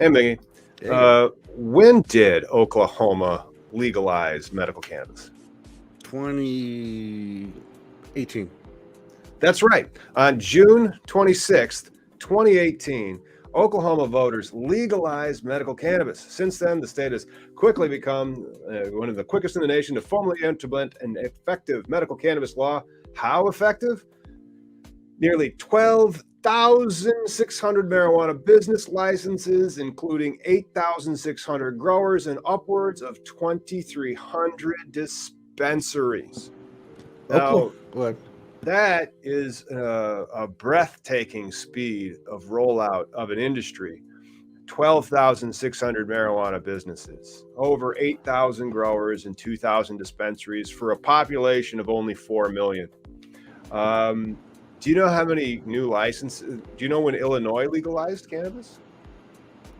Hey, Miggy. When did Oklahoma legalize medical cannabis? 2018. That's right. On June 26th, 2018, Oklahoma voters legalized medical cannabis. Since then, the state has quickly become one of the quickest in the nation to formally implement an effective medical cannabis law. How effective? Nearly 12,600 marijuana business licenses, including 8,600 growers and upwards of 2,300 dispensaries. Now, What? that is a breathtaking speed of rollout of an industry. 12,600 marijuana businesses, over 8,000 growers, and 2,000 dispensaries for a population of only 4 million. Do you know how many new licenses? Do you know when Illinois legalized cannabis?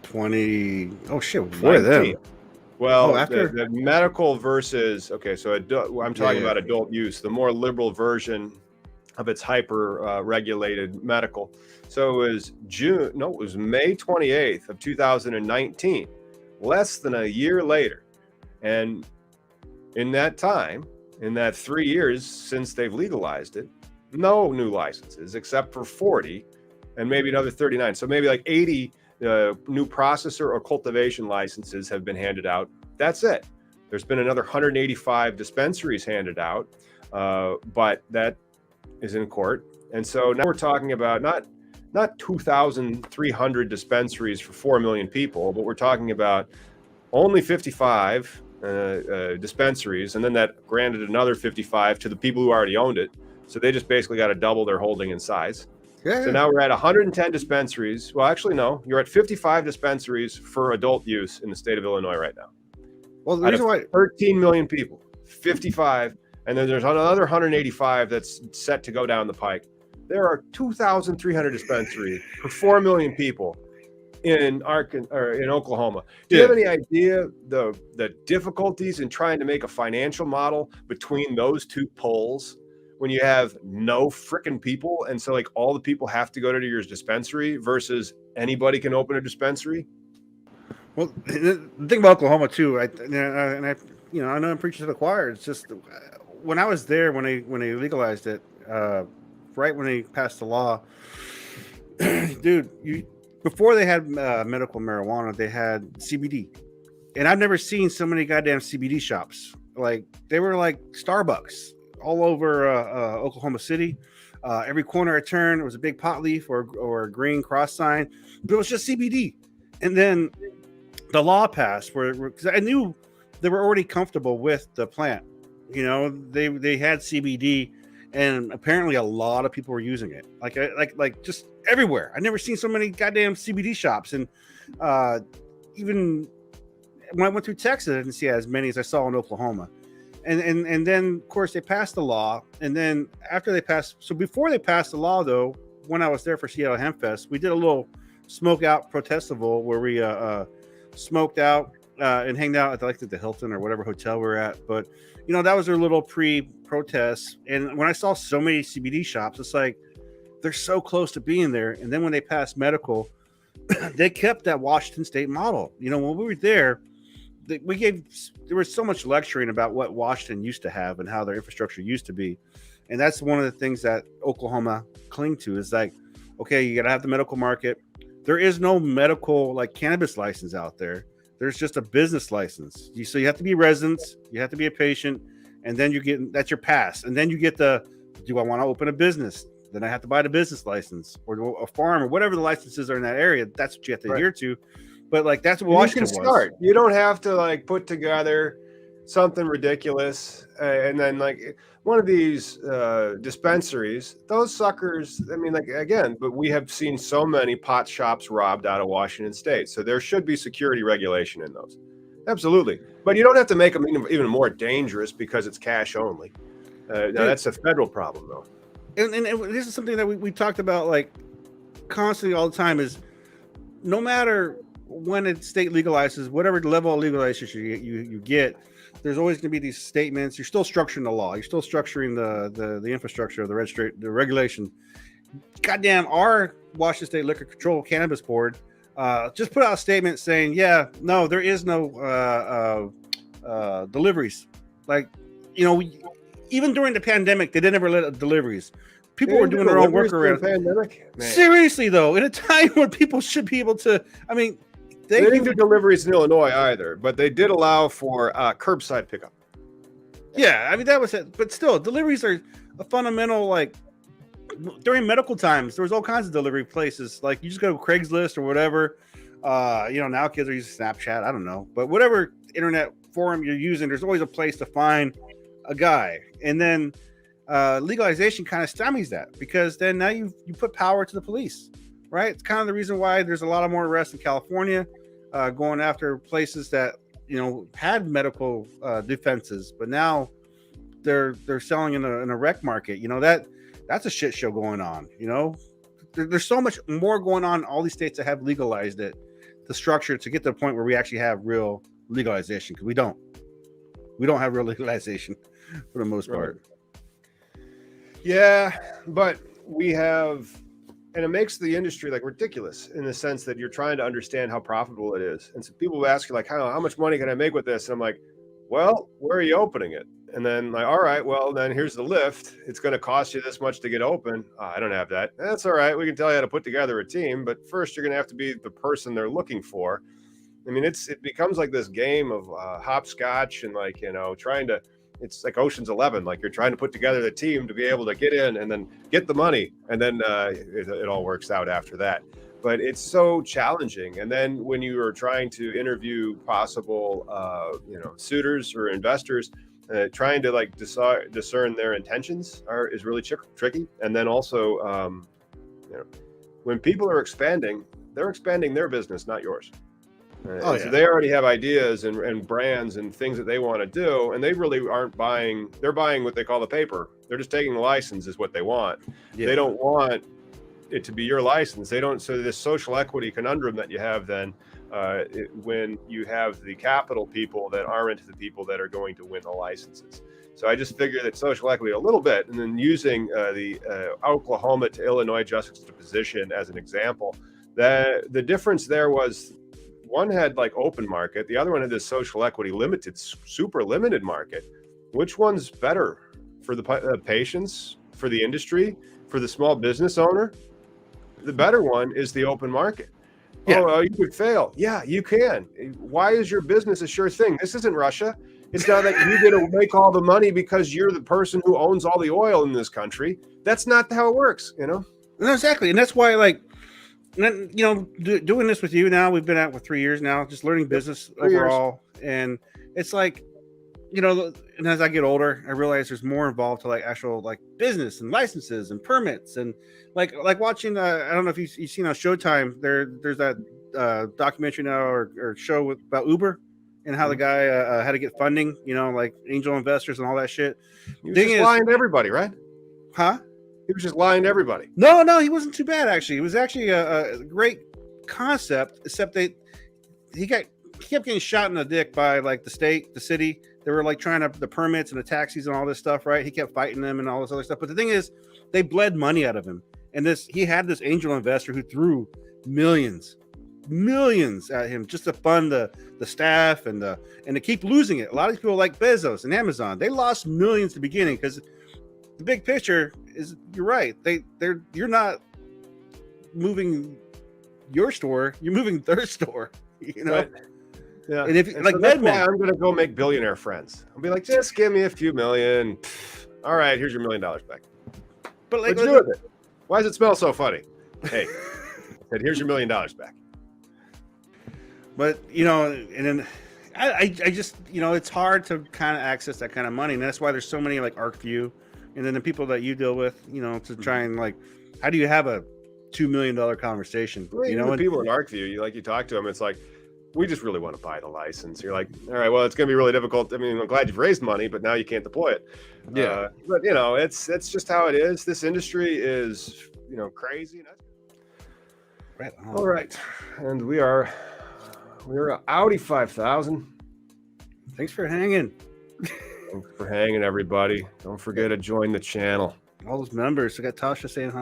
20. Oh shit! Before them. Well, after the medical versus so I'm talking about adult use, the more liberal version of its hyper regulated medical. So it was May 28th of 2019, less than a year later, and in that time, in that 3 years since they've legalized it, no new licenses except for 40 and maybe another 39. So maybe like 80 new processor or cultivation licenses have been handed out. That's it. There's been another 185 dispensaries handed out, but that is in court. And so now we're talking about not 2,300 dispensaries for 4 million people, but we're talking about only 55 dispensaries, and then that granted another 55 to the people who already owned it. So they just basically got to double their holding in size. Yeah. So now we're at 110 dispensaries. Well, actually, no, you're at 55 dispensaries for adult use in the state of Illinois right now. Well, the reason why 13 million people, 55, and then there's another 185 that's set to go down the pike. There are 2,300 dispensaries for 4 million people in Oklahoma. Do you have any idea the difficulties in trying to make a financial model between those two poles when you have no freaking people, and so like all the people have to go to your dispensary versus anybody can open a dispensary? Well, the thing about Oklahoma too, I know I'm preaching to the choir. It's just when I was there when they legalized it, right when they passed the law, dude, before they had medical marijuana, they had CBD, and I've never seen so many goddamn CBD shops. Like they were like Starbucks all over Oklahoma City. Every corner I turned, there was a big pot leaf or a green cross sign, but it was just CBD. And then the law passed because I knew they were already comfortable with the plant. You know, they had CBD, and apparently a lot of people were using it. Like just everywhere. I've never seen so many goddamn CBD shops, and even when I went through Texas, I didn't see as many as I saw in Oklahoma. And then of course they passed the law, and then after they passed, so before they passed the law though, when I was there for Seattle Hemp Fest, we did a little smoke out protestival where we smoked out and hanged out at the Hilton or whatever hotel we were at. But you know, that was their little pre-protest. And when I saw so many CBD shops, it's like they're so close to being there. And then when they passed medical, they kept that Washington State model. You know, when we were there, there was so much lecturing about what Washington used to have and how their infrastructure used to be. And that's one of the things that Oklahoma cling to is like, okay, you got to have the medical market. There is no medical like cannabis license out there. There's just a business license. So you have to be residents, you have to be a patient, and then that's your pass. And then you get do I want to open a business? Then I have to buy the business license or a farm or whatever the licenses are in that area. That's what you have to adhere to. But like that's what Washington was. You can start. You don't have to like put together something ridiculous and then like one of these dispensaries. Those suckers. I mean, like again, but we have seen so many pot shops robbed out of Washington State, so there should be security regulation in those. Absolutely, but you don't have to make them even more dangerous because it's cash only. That's a federal problem, though. And this is something that we talked about like constantly all the time. Is no matter when a state legalizes, whatever level of legalization you get, there's always going to be these statements. You're still structuring the law. You're still structuring the infrastructure of the regulation. Goddamn, our Washington State Liquor Control Cannabis Board just put out a statement saying, yeah, no, there is no deliveries. Like, even during the pandemic, they didn't ever let deliveries. People were doing their own workarounds. Pandemic? Seriously, though, in a time when people should be able to, I mean, they didn't do deliveries in Illinois either, but they did allow for curbside pickup. Yeah, I mean, that was it. But still, deliveries are a fundamental, like, during medical times, there was all kinds of delivery places. Like, you just go to Craigslist or whatever. Now kids are using Snapchat. I don't know. But whatever internet forum you're using, there's always a place to find a guy. And then legalization kind of stymies that, because then now you put power to the police, right? It's kind of the reason why there's a lot of more arrests in California going after places that, had medical defenses, but now they're selling in a rec market. That's a shit show going on. There's so much more going on in all these states that have legalized it, the structure to get to the point where we actually have real legalization, because we don't have real legalization for the most part. Yeah, but we have, and it makes the industry like ridiculous in the sense that you're trying to understand how profitable it is. And so people will ask you like, how much money can I make with this? And I'm like, well, where are you opening it? And then like, all right, well, then here's the lift. It's going to cost you this much to get open. Oh, I don't have that. That's all right. We can tell you how to put together a team, but first you're going to have to be the person they're looking for. I mean, it becomes like this game of hopscotch and like, it's like Ocean's 11. Like you're trying to put together the team to be able to get in and then get the money. And then it all works out after that. But it's so challenging. And then when you are trying to interview possible, suitors or investors, trying to like discern their intentions is really tricky. And then also, when people are expanding, they're expanding their business, not yours. So they already have ideas and brands and things that they want to do, and they really aren't buying. They're buying what they call the paper. They're just taking the license is what they want. Yeah. They don't want it to be your license. They don't. So this social equity conundrum that you have then, when you have the capital people that aren't the people that are going to win the licenses. So I just figure that social equity a little bit, and then using the Oklahoma to Illinois juxtaposition as an example, that the difference there was, one had like open market, the other one had this social equity limited, super limited market. Which one's better for the patients, for the industry, for the small business owner? The better one is the open market. Yeah. Oh, you could fail. Yeah, you can. Why is your business a sure thing? This isn't Russia. It's not that you're going to make all the money because you're the person who owns all the oil in this country. That's not how it works, No, exactly. And that's why, like, doing this with you now, we've been out for 3 years now, just learning business overall. And it's like, and as I get older, I realize there's more involved to like actual like business and licenses and permits and like watching. I don't know if you've seen on Showtime. There's that documentary now or show about Uber and how the guy had to get funding. Like angel investors and all that shit. He was just lying to everybody, right? Huh? He was just lying to everybody. No, he wasn't too bad actually. It was actually a great concept, except he kept getting shot in the dick by like the state, the city. They were like trying to the permits and the taxis and all this stuff, right? He kept fighting them and all this other stuff. But the thing is, they bled money out of him. And he had this angel investor who threw millions at him just to fund the staff and to keep losing it. A lot of these people like Bezos and Amazon, they lost millions at the beginning because the big picture is, you're right. You're not moving your store, you're moving their store, Right. Yeah. And if like so that's why I'm going to go make billionaire friends. I'll be like, just give me a few million. All right, here's your $1 million back. But like, do with it. Why does it smell so funny? Hey, said, here's your $1 million back. But and then I just it's hard to kind of access that kind of money, and that's why there's so many like ArcView, and then the people that you deal with, to try and like, how do you have a $2 million conversation? Well, the people in ArcView, you talk to them, it's like, we just really want to buy the license. You're like, all right, well, it's going to be really difficult. I mean, I'm glad you've raised money, but now you can't deploy it. Yeah. But it's just how it is. This industry is, crazy. Right on. All right. And we're Audi 5000. Thanks for hanging. Thanks for hanging, everybody. Don't forget to join the channel. All those members. I got Tasha saying hi.